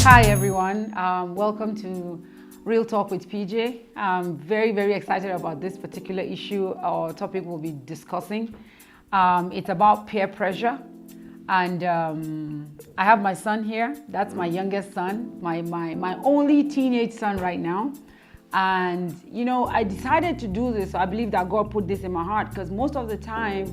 Hi everyone, welcome to Real Talk with PJ. I'm very, very excited about this particular issue or topic we'll be discussing. It's about peer pressure, and I have my son here. That's my youngest son, my only teenage son right now. And you know, I decided to do this. I believe that God put this in my heart because most of the time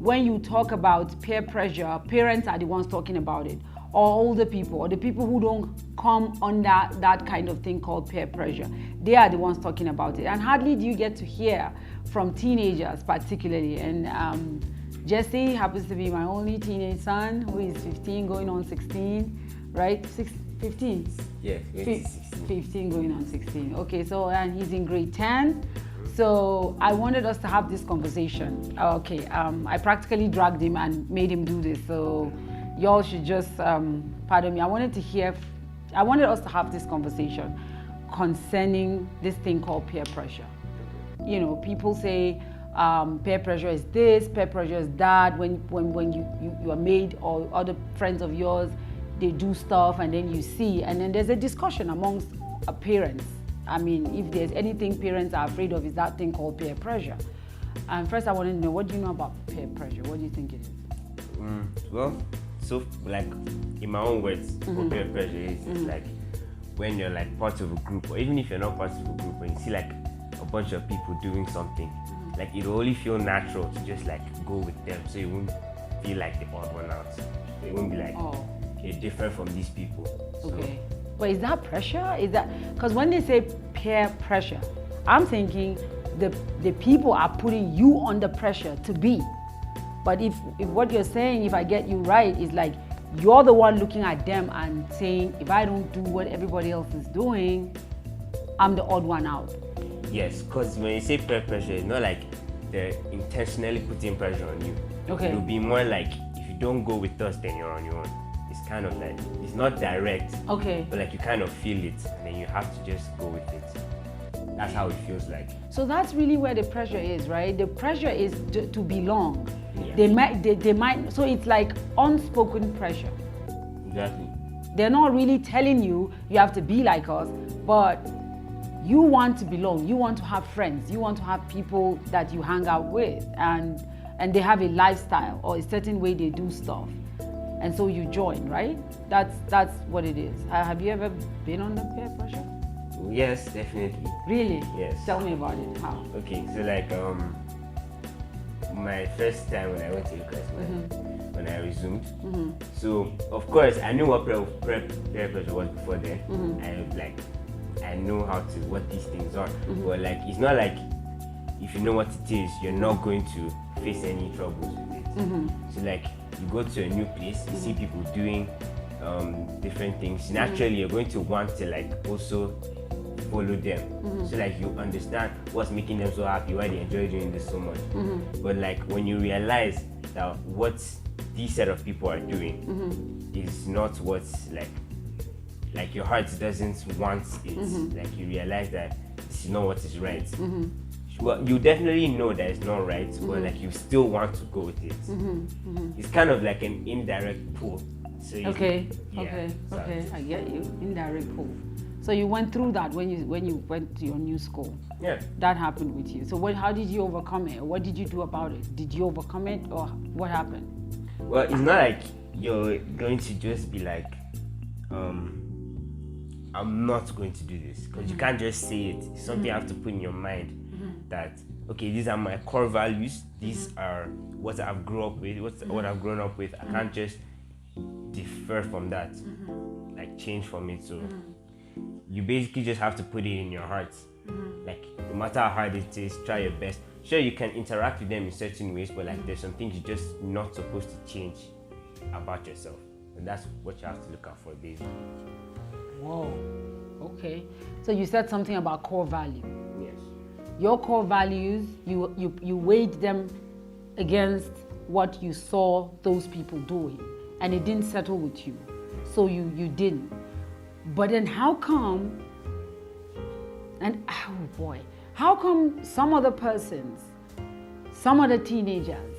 when you talk about peer pressure, parents are the ones talking about it, or older people, or the people who don't come under that kind of thing called peer pressure. They are the ones talking about it. And hardly do you get to hear from teenagers particularly. And Jesse happens to be my only teenage son, who is 15 going on 16, right? 15? Yeah, 15 going on 16. Okay, so, and he's in grade 10. So I wanted us to have this conversation. Okay, I practically dragged him and made him do this. So y'all should just pardon me. I wanted us to have this conversation concerning this thing called peer pressure. You know, people say peer pressure is this, peer pressure is that. When you are made, or other friends of yours, they do stuff and then you see, and then there's a discussion amongst parents. I mean, if there's anything parents are afraid of, is that thing called peer pressure. And first I want to know, what do you know about peer pressure? What do you think it is? Well, so like in my own words, what peer pressure is, it's like when you're like part of a group, or even if you're not part of a group, when you see like a bunch of people doing something, like it'll only feel natural to just like go with them, so you won't feel like the odd one out. So you won't be like, you're different from these people. So, okay. But is that pressure? Is that, because when they say peer pressure, I'm thinking the people are putting you under pressure to be. But if what you're saying, if I get you right, is like you're the one looking at them and saying, if I don't do what everybody else is doing, I'm the odd one out. Yes, because when you say peer pressure, it's not like they're intentionally putting pressure on you. Okay. It'll be more like, if you don't go with us, then you're on your own. It's kind of like, it's not direct. Okay. But like you kind of feel it, and then you have to just go with it. That's how it feels like. So that's really where the pressure is, right? The pressure is to belong. Yeah. They might, so it's like unspoken pressure. Exactly. They're not really telling you have to be like us, but you want to belong. You want to have friends. You want to have people that you hang out with, and they have a lifestyle or a certain way they do stuff. And so you join, right? That's what it is. Have you ever been under peer pressure? Yes, definitely. Really? Yes. Tell me about it. How? Okay, so like my first time when I went to the class, when I resumed. So of course I knew what peer pressure was before then. I know what these things are. But like it's not like if you know what it is, you're not going to face any troubles with it. So like you go to a new place, you see people doing different things. Naturally, you're going to want to like also follow them. So like you understand what's making them so happy, why they enjoy doing this so much. But like when you realize that what these set of people are doing is not what's like your heart doesn't want it. Like you realize that this is not what is right. Well, you definitely know that it's not right, but like you still want to go with it. It's kind of like an indirect pull. So Okay, yeah, okay, I get you. Indirect pull. So you went through that when you went to your new school. Yeah. That happened with you. So how did you overcome it? What did you do about it? Did you overcome it, or what happened? Well, it's not like you're going to just be like, I'm not going to do this, because you can't just say it. It's something you have to put in your mind that, okay, these are my core values. These are what I've grown up with. What I've grown up with. I can't just differ from that, like change from it. So you basically just have to put it in your heart. Like no matter how hard it is, try your best. Sure, you can interact with them in certain ways, but like there's some things you're just not supposed to change about yourself, and that's what you have to look out for, basically. Whoa. Okay. So you said something about core value. Yes. Your core values, you weighed them against what you saw those people doing, and it didn't settle with you. So you didn't. But then how come, and oh boy, how come some other persons, some other teenagers,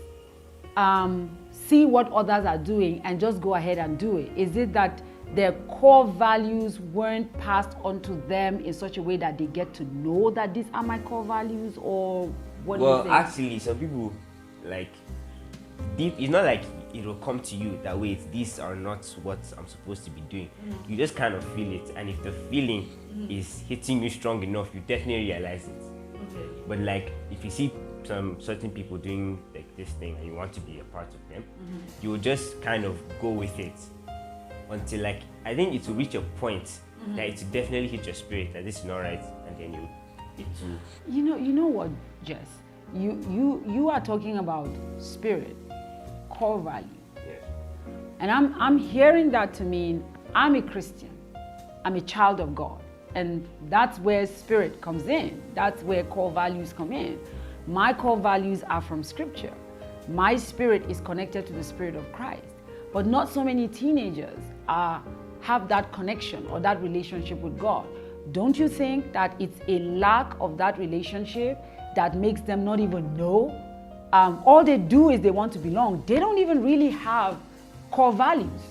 see what others are doing and just go ahead and do it? Is it that their core values weren't passed on to them in such a way that they get to know that these are my core values, or what do you think? Well, actually, some people, like, deep, it's not like it will come to you that way. These are not what I'm supposed to be doing. You just kind of feel it, and if the feeling is hitting you strong enough, you definitely realize it. Okay. But like, if you see some certain people doing like this thing and you want to be a part of them, you will just kind of go with it until, like, I think it will reach a point that it will definitely hit your spirit that this is not right, and then it will. You know what, Jess? You are talking about spirit, core value. Yes. And I'm hearing that to mean I'm a Christian. I'm a child of God. And that's where spirit comes in. That's where core values come in. My core values are from Scripture. My spirit is connected to the Spirit of Christ. But not so many teenagers have that connection or that relationship with God. Don't you think that it's a lack of that relationship that makes them not even know? All they do is they want to belong. They don't even really have core values.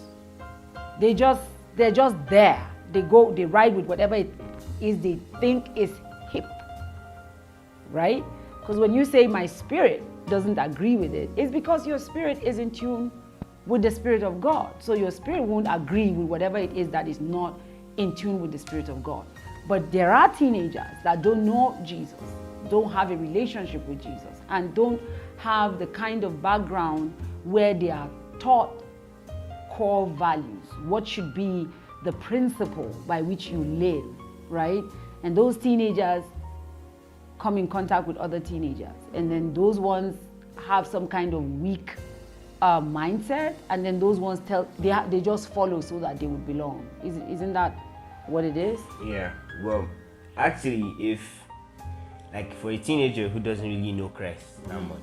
They're just there. They ride with whatever it is they think is hip, right? Because when you say my spirit doesn't agree with it, it's because your spirit is in tune with the Spirit of God. So your spirit won't agree with whatever it is that is not in tune with the Spirit of God. But there are teenagers that don't know Jesus, don't have a relationship with Jesus, and don't have the kind of background where they are taught core values. What should be the principle by which you live, right? And those teenagers come in contact with other teenagers, and then those ones have some kind of weak mindset, and then those ones they just follow so that they would belong. Isn't that what it is? Yeah. Well, actually, if, like, for a teenager who doesn't really know Christ that much,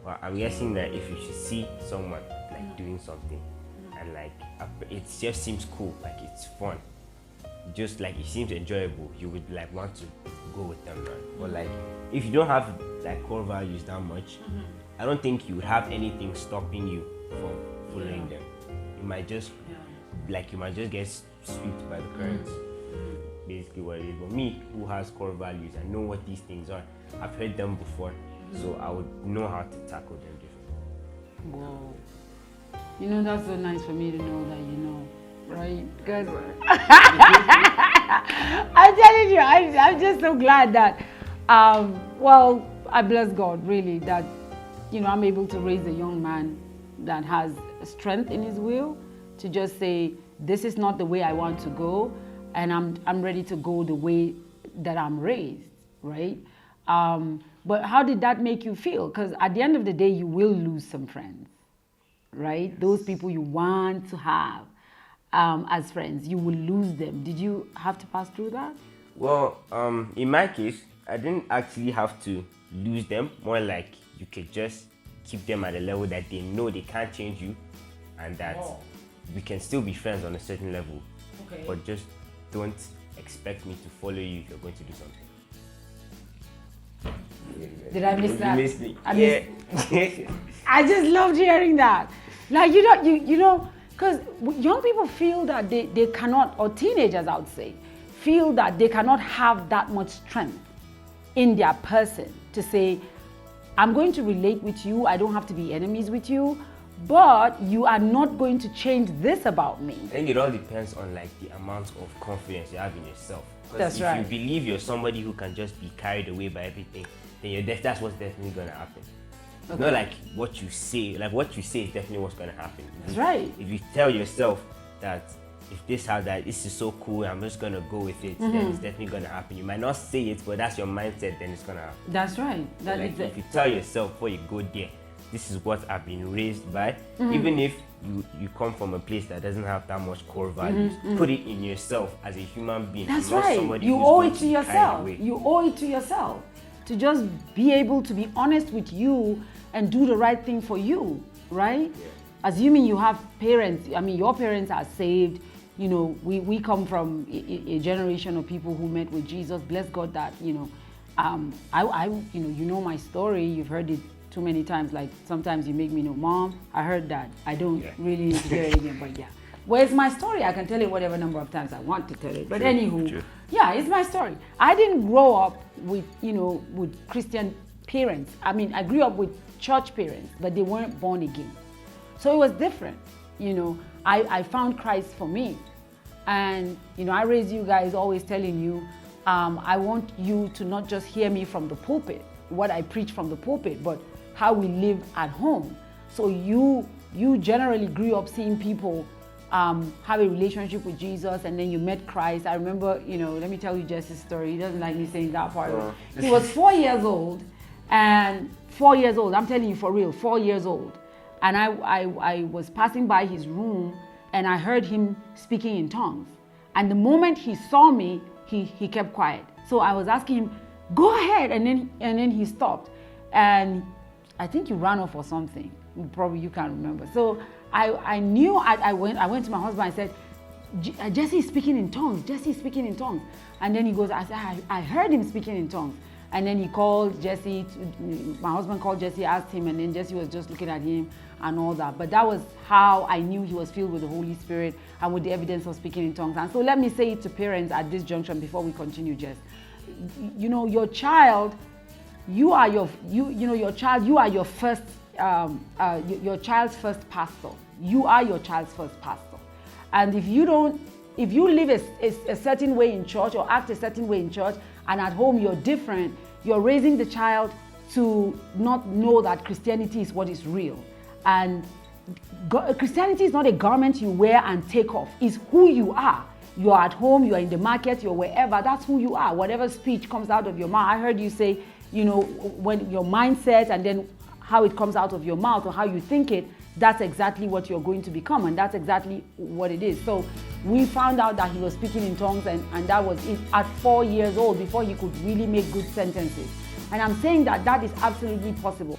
well, I'm guessing that if you should see someone like doing something and like it just seems cool, like it's fun, just like it seems enjoyable, you would like want to go with them, right? But like, if you don't have like core values that much, I don't think you would have anything stopping you from following them. You might just like, you might just get swept by the currents. Basically what it is. But me, who has core values and know what these things are, I've heard them before, so I would know how to tackle them differently. Whoa. You know, that's so nice for me to know that you know, right? Because I'm telling you, I'm just so glad that, well, I bless God really that, you know, I'm able to raise a young man that has strength in his will to just say, this is not the way I want to go, and I'm ready to go the way that I'm raised, right? But how did that make you feel? Because at the end of the day, you will lose some friends, right? Yes. Those people you want to have as friends, you will lose them. Did you have to pass through that? Well, in my case, I didn't actually have to lose them. More like you could just keep them at a level that they know they can't change you, and that we can still be friends on a certain level. Okay. But just don't expect me to follow you if you're going to do something. Did I miss that? You missed me. Yeah. I just loved hearing that. Like, you know, because young people feel that they cannot, or teenagers, I would say, feel that they cannot have that much strength in their person to say, I'm going to relate with you, I don't have to be enemies with you, but you are not going to change this about me. I think it all depends on like the amount of confidence you have in yourself. That's right. If you believe you're somebody who can just be carried away by everything, then that's what's definitely gonna happen. Okay. It's not like what you say. Like what you say is definitely what's gonna happen. That's right. If you tell yourself that if this is so cool, I'm just gonna go with it, then it's definitely gonna happen. You might not say it, but that's your mindset, then it's gonna happen. That's right. If you tell yourself before you go there, this is what I've been raised by, even if you come from a place that doesn't have that much core values, put it in yourself as a human being. That's not right. Somebody you who's owe going it to yourself. You owe it to yourself to just be able to be honest with you and do the right thing for you, right? Yeah. Assuming you have parents, I mean, your parents are saved. You know, we come from a generation of people who met with Jesus. Bless God that, you know, you know my story. You've heard it too many times. Like sometimes you make me know, Mom, I heard that. I don't really need to hear it again, but yeah. Where's my story? I can tell it whatever number of times I want to tell it. But anywho, True. yeah, it's my story. I didn't grow up with, with Christian parents. I mean, I grew up with church parents, but they weren't born again. So it was different. I found Christ for me. And, I raised you guys always telling you, I want you to not just hear me from the pulpit, what I preach from the pulpit, but how we live at home. So you generally grew up seeing people have a relationship with Jesus, and then you met Christ. I remember, let me tell you Jesse's story. He doesn't like me saying that part. He was 4 years old, and 4 years old, I'm telling you for real, 4 years old. And I was passing by his room, and I heard him speaking in tongues. And the moment he saw me, he kept quiet. So I was asking him, go ahead, and then he stopped. And I think you ran off or something. Probably you can't remember. So I knew. I went to my husband. I said, Jesse is speaking in tongues. Jesse is speaking in tongues. And then he goes, I said, I heard him speaking in tongues. And then he called Jesse. My husband called Jesse, asked him, and then Jesse was just looking at him and all that. But that was how I knew he was filled with the Holy Spirit and with the evidence of speaking in tongues. And so let me say it to parents at this junction before we continue, Jess. Your child, you are your first, your child's first pastor. You are your child's first pastor. And if you live a certain way in church or act a certain way in church, and at home you're different, you're raising the child to not know that Christianity is what is real. And Christianity is not a garment you wear and take off. It's who you are. You're at home, you're in the market, you're wherever. That's who you are. Whatever speech comes out of your mouth. I heard you say, when your mindset and then how it comes out of your mouth or how you think it, that's exactly what you're going to become, and that's exactly what it is. So we found out that he was speaking in tongues, and that was it at 4 years old, before he could really make good sentences. And I'm saying that is absolutely possible.